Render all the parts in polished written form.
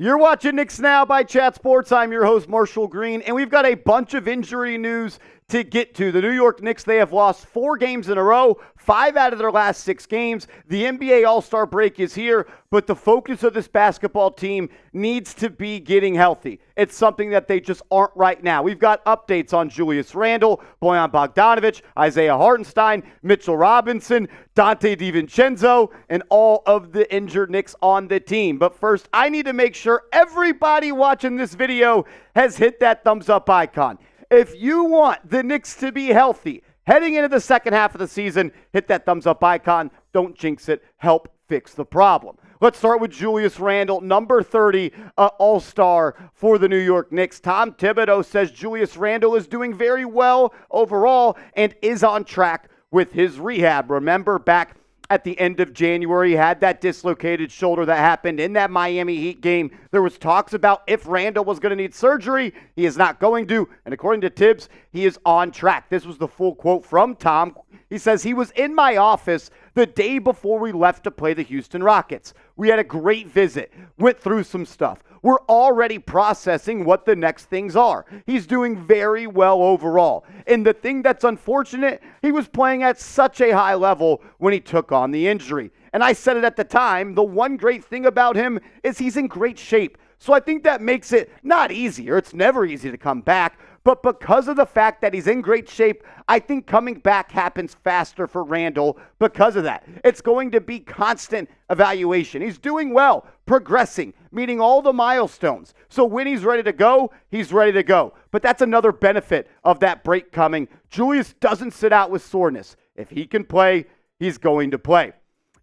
You're watching Knicks Now by Chat Sports. I'm your host, Marshall Green, and we've got a bunch of injury news to get to. The New York Knicks, they have lost 4 games in a row, 5 out of their last 6 games. The NBA All-Star break is here, but the focus of this basketball team needs to be getting healthy. It's something that they just aren't right now. We've got updates on Julius Randle, Bojan Bogdanovic, Isaiah Hartenstein, Mitchell Robinson, Donte DiVincenzo, and all of the injured Knicks on the team. But first, I need to make sure everybody watching this video has hit that thumbs up icon. If you want the Knicks to be healthy heading into the second half of the season, hit that thumbs up icon. Don't jinx it. Help fix the problem. Let's start with Julius Randle, number 30, All-Star for the New York Knicks. Tom Thibodeau says Julius Randle is doing very well overall and is on track with his rehab. Remember, back at the end of January, he had that dislocated shoulder that happened in that Miami Heat game. There was talks about if Randle was going to need surgery. He is not going to. And according to Tibbs, he is on track. This was the full quote from Tom. He says, he was in my office the day before we left to play the Houston Rockets. We had a great visit, went through some stuff. We're already processing what the next things are. He's doing very well overall. And the thing that's unfortunate, he was playing at such a high level when he took on the injury. And I said it at the time, the one great thing about him is he's in great shape. So I think that makes it not easier. It's never easy to come back. But because of the fact that he's in great shape, I think coming back happens faster for Randle because of that. It's going to be constant evaluation. He's doing well, progressing, meeting all the milestones. So when he's ready to go, he's ready to go. But that's another benefit of that break coming. Julius doesn't sit out with soreness. If he can play, he's going to play.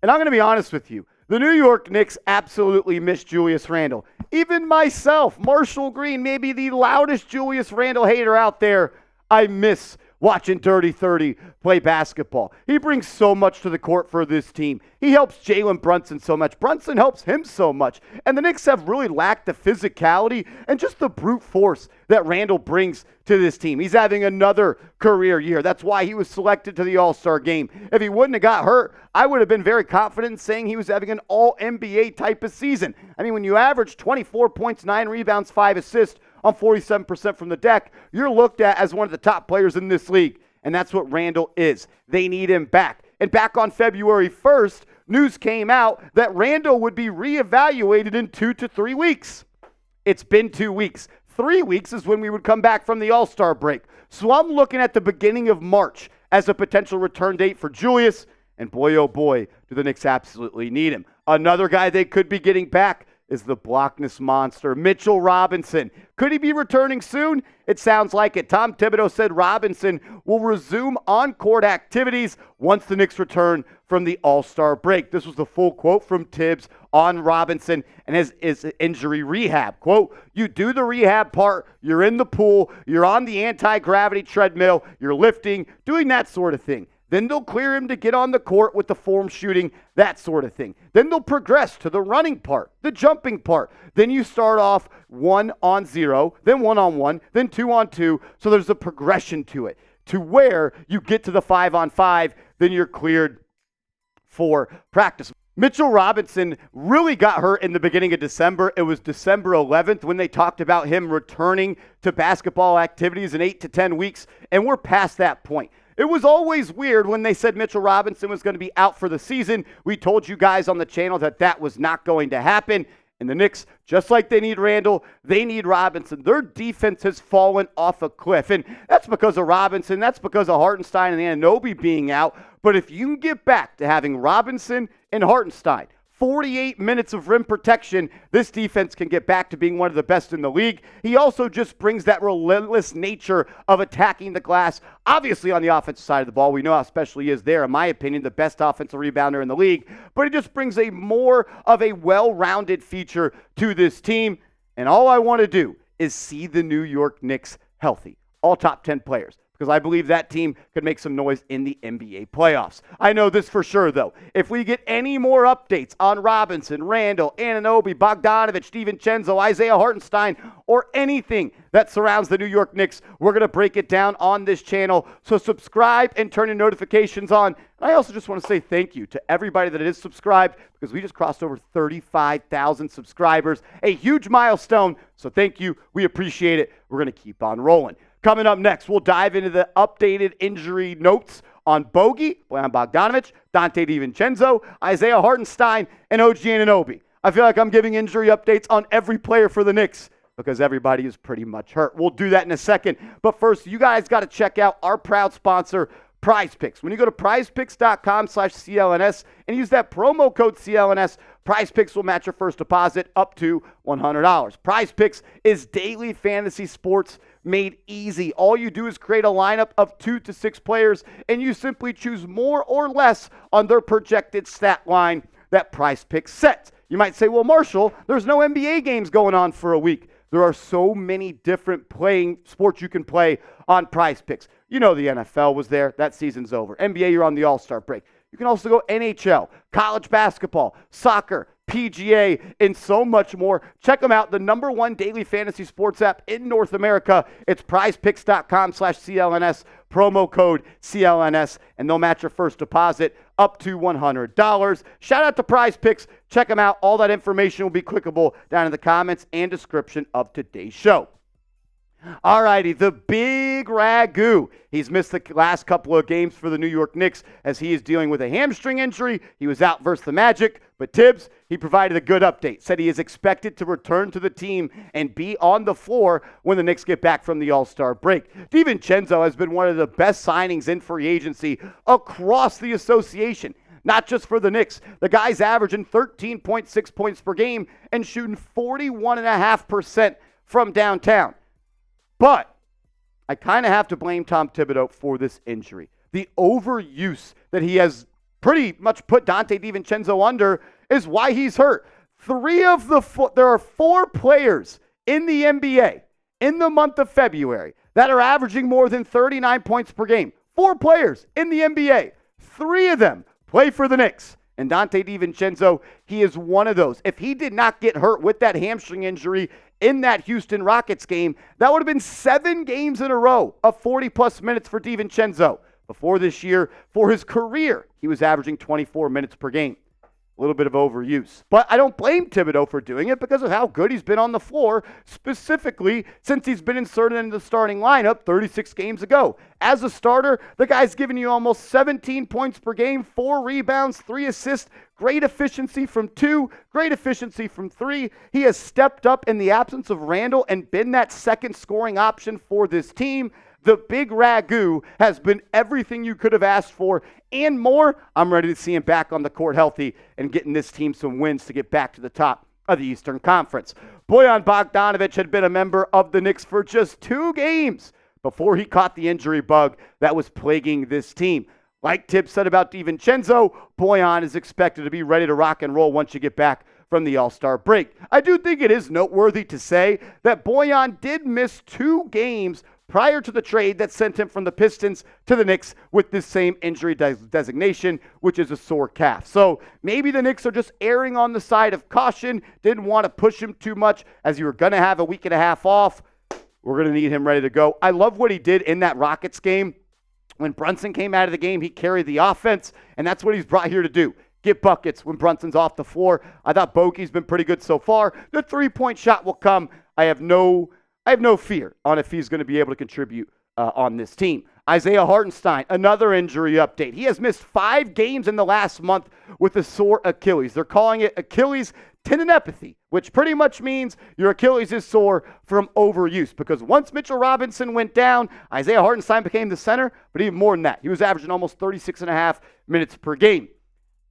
And I'm going to be honest with you. The New York Knicks absolutely miss Julius Randle. Even myself, Marshall Green, maybe the loudest Julius Randle hater out there, I miss watching Dirty 30 play basketball. He brings so much to the court for this team. He helps Jalen Brunson so much. Brunson helps him so much. And the Knicks have really lacked the physicality and just the brute force that Randle brings to this team. He's having another career year. That's why he was selected to the All-Star game. If he wouldn't have got hurt, I would have been very confident in saying he was having an all-NBA type of season. I mean, when you average 24 points, 9 rebounds, 5 assists, on 47% from the deck, you're looked at as one of the top players in this league. And that's what Randle is. They need him back. And back on February 1st, news came out that Randle would be reevaluated in 2 to 3 weeks. It's been 2 weeks. 3 weeks is when we would come back from the All-Star break. So I'm looking at the beginning of March as a potential return date for Julius. And boy, oh boy, do the Knicks absolutely need him. Another guy they could be getting back is the blockness monster, Mitchell Robinson. Could he be returning soon? It sounds like it. Tom Thibodeau said Robinson will resume on-court activities once the Knicks return from the All-Star break. This was the full quote from Tibbs on Robinson and his injury rehab. Quote, you do the rehab part, you're in the pool, you're on the anti-gravity treadmill, you're lifting, doing that sort of thing. Then they'll clear him to get on the court with the form shooting, that sort of thing. Then they'll progress to the running part, the jumping part. Then you start off 1-on-0, then 1-on-1, then 2-on-2. So there's a progression to it, to where you get to the 5-on-5, then you're cleared for practice. Mitchell Robinson really got hurt in the beginning of December. It was December 11th when they talked about him returning to basketball activities in 8 to 10 weeks, and we're past that point. It was always weird when they said Mitchell Robinson was going to be out for the season. We told you guys on the channel that that was not going to happen. And the Knicks, just like they need Randle, they need Robinson. Their defense has fallen off a cliff. And that's because of Robinson. That's because of Hartenstein and Anunoby being out. But if you can get back to having Robinson and Hartenstein, 48 minutes of rim protection, this defense can get back to being one of the best in the league. He also just brings that relentless nature of attacking the glass. Obviously, on the offensive side of the ball, we know how special he is there. In my opinion, the best offensive rebounder in the league. But he just brings a more of a well-rounded feature to this team. And all I want to do is see the New York Knicks healthy. All top 10 players. because I believe that team could make some noise in the NBA playoffs. I know this for sure, though. If we get any more updates on Robinson, Randle, Anunoby, Bogdanovic, DiVincenzo, Isaiah Hartenstein, or anything that surrounds the New York Knicks, we're going to break it down on this channel. So subscribe and turn your notifications on. And I also just want to say thank you to everybody that is subscribed, because we just crossed over 35,000 subscribers, a huge milestone. So thank you. We appreciate it. We're going to keep on rolling. Coming up next, we'll dive into the updated injury notes on Bojan Bogdanovic, Donte DiVincenzo, Isaiah Hartenstein, and OG Anunoby. I feel like I'm giving injury updates on every player for the Knicks because everybody is pretty much hurt. We'll do that in a second. But first, you guys got to check out our proud sponsor, Prize Picks. When you go to prizepicks.com/CLNS and use that promo code CLNS, Prize Picks will match your first deposit up to $100. Prize Picks is daily fantasy sports made easy. All you do is create a lineup of 2 to 6 players, and you simply choose more or less on their projected stat line that Prize Picks sets. You might say, well, Marshall, there's no NBA games going on for a week. There are so many different playing sports you can play on Prize Picks. You know the NFL was there. That season's over. NBA, you're on the All-Star break. You can also go NHL, college basketball, soccer, PGA, and so much more. Check them out. The #1 daily fantasy sports app in North America. It's prizepicks.com/CLNS, promo code CLNS, and they'll match your first deposit up to $100. Shout out to Prize Picks. Check them out. All that information will be clickable down in the comments and description of today's show. All righty, the big Ragu. He's missed the last couple of games for the New York Knicks as he is dealing with a hamstring injury. He was out versus the Magic, but Tibbs, he provided a good update. Said he is expected to return to the team and be on the floor when the Knicks get back from the All-Star break. DiVincenzo has been one of the best signings in free agency across the association. Not just for the Knicks. The guy's averaging 13.6 points per game and shooting 41.5% from downtown. But I kind of have to blame Tom Thibodeau for this injury. The overuse that he has pretty much put Donte DiVincenzo under is why he's hurt. There are 4 players in the NBA in the month of February that are averaging more than 39 points per game. 4 players in the NBA. 3 of them play for the Knicks. And Donte DiVincenzo, he is one of those. If he did not get hurt with that hamstring injury in that Houston Rockets game, that would have been 7 games in a row of 40-plus minutes for DiVincenzo. Before this year, for his career, he was averaging 24 minutes per game. A little bit of overuse. But I don't blame Thibodeau for doing it because of how good he's been on the floor, specifically since he's been inserted into the starting lineup 36 games ago. As a starter, the guy's giving you almost 17 points per game, 4 rebounds, 3 assists, great efficiency from 2, great efficiency from 3. He has stepped up in the absence of Randle and been that second scoring option for this team. The big Ragu has been everything you could have asked for and more. I'm ready to see him back on the court healthy and getting this team some wins to get back to the top of the Eastern Conference. Bojan Bogdanovic had been a member of the Knicks for just 2 games before he caught the injury bug that was plaguing this team. Like Tibbs said about DiVincenzo, Bojan is expected to be ready to rock and roll once you get back from the All-Star break. I do think it is noteworthy to say that Bojan did miss 2 games prior to the trade that sent him from the Pistons to the Knicks with this same injury designation, which is a sore calf. So maybe the Knicks are just erring on the side of caution, didn't want to push him too much as you were going to have a week and a half off. We're going to need him ready to go. I love what he did in that Rockets game. When Brunson came out of the game, he carried the offense, and that's what he's brought here to do. Get buckets when Brunson's off the floor. I thought Bogey's been pretty good so far. The 3-point shot will come. I have no fear on if he's going to be able to contribute on this team. Isaiah Hartenstein, another injury update. He has missed 5 games in the last month with a sore Achilles. They're calling it Achilles tendinopathy, which pretty much means your Achilles is sore from overuse. Because once Mitchell Robinson went down, Isaiah Hartenstein became the center, but even more than that, he was averaging almost 36.5 minutes per game.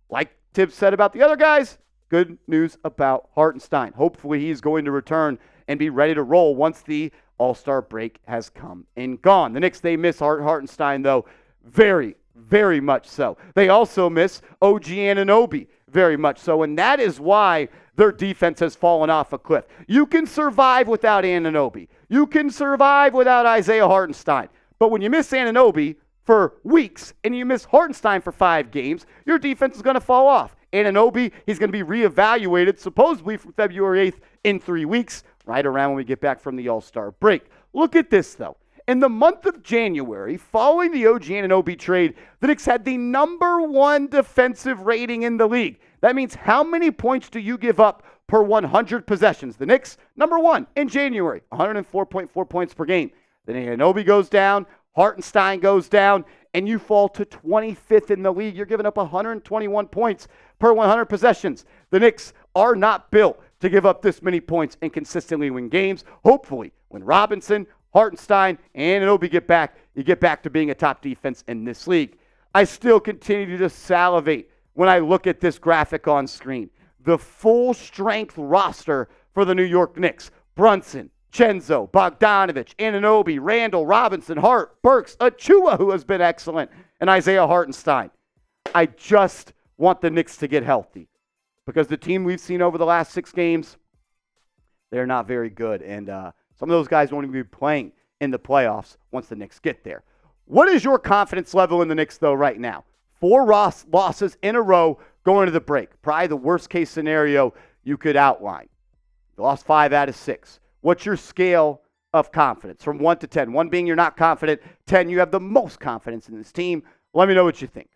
Like Tibbs said about the other guys, good news about Hartenstein. Hopefully he's going to return and be ready to roll once the All-Star break has come and gone. The Knicks, they miss Hartenstein, though, very, very much so. They also miss OG Anunoby, very much so, and that is why their defense has fallen off a cliff. You can survive without Anunoby. You can survive without Isaiah Hartenstein. But when you miss Anunoby for weeks and you miss Hartenstein for 5 games, your defense is going to fall off. Anunoby, he's going to be reevaluated supposedly from February 8th in 3 weeks, right around when we get back from the All-Star break. Look at this, though. In the month of January, following the OG Anunoby trade, the Knicks had the number 1 defensive rating in the league. That means how many points do you give up per 100 possessions? The Knicks, number 1 in January, 104.4 points per game. Then Anunoby goes down, Hartenstein goes down, and you fall to 25th in the league. You're giving up 121 points per 100 possessions. The Knicks are not built to give up this many points and consistently win games. Hopefully, when Robinson, Hartenstein, and Anunoby get back, you get back to being a top defense in this league. I still continue to just salivate when I look at this graphic on screen. The full-strength roster for the New York Knicks. Brunson, Chenzo, Bogdanovic, Anunoby, Randle, Robinson, Hart, Burks, Achua, who has been excellent, and Isaiah Hartenstein. I just want the Knicks to get healthy because the team we've seen over the last 6 games, they're not very good. And some of those guys won't even be playing in the playoffs once the Knicks get there. What is your confidence level in the Knicks, though, right now? 4 losses in a row going to the break. Probably the worst-case scenario you could outline. You lost 5 out of 6. What's your scale of confidence from 1 to 10? 1 being you're not confident, 10 you have the most confidence in this team. Let me know what you think.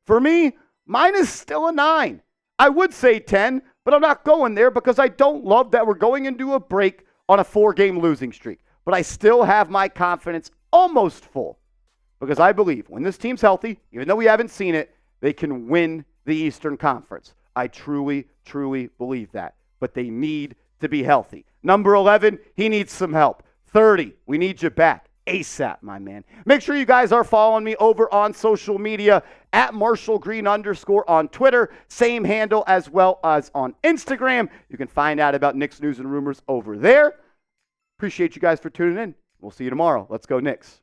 For me, mine is still a 9. I would say 10, but I'm not going there because I don't love that we're going into a break on a 4-game losing streak. But I still have my confidence almost full because I believe when this team's healthy, even though we haven't seen it, they can win the Eastern Conference. I truly, truly believe that. But they need to be healthy. Number 11, he needs some help. 30, we need you back. ASAP, my man. Make sure you guys are following me over on social media at @MarshallGreen_ on Twitter. Same handle as well as on Instagram. You can find out about Knicks news and rumors over there. Appreciate you guys for tuning in. We'll see you tomorrow. Let's go Knicks.